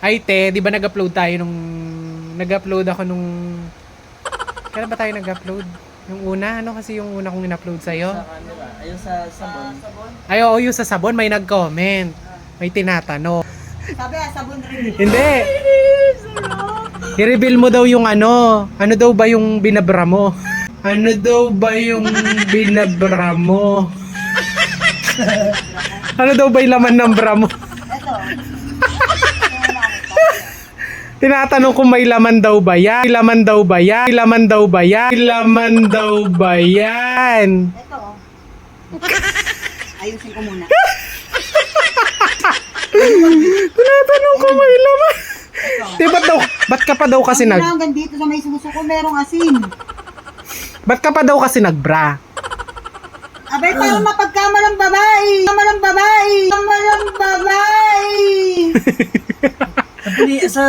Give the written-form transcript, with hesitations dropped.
Ay, te, di ba nag-upload tayo nung... Nag-upload ako nung... Kailan ba tayo nag-upload? Yung una? Ano kasi yung una kong in-upload sa'yo? Sa kanila. Ayun sa sabon. Ay, oo, yung sa sabon, may nag-comment. May tinatanong. Sabi, sabon rin. Hindi. I-reveal mo daw yung ano. Ano daw ba yung binabra mo? Ano daw ba yung binabra mo? Ano daw ba yung laman ng bra mo? Ito. Tinatanong kung may laman daw ba yan? May laman daw ba yan? May laman daw ba yan? May laman daw ba yan? Ito. Ayusin ko muna. Tinatanong kung may laman. Di ba't ka pa daw kasi nag... Hanggang dito sa may suso ko, merong asin. Ba't ka pa daw kasi nagbra? Abay, parang mapagkamalang babae. Kamalang babae. Kamalang babae. Sa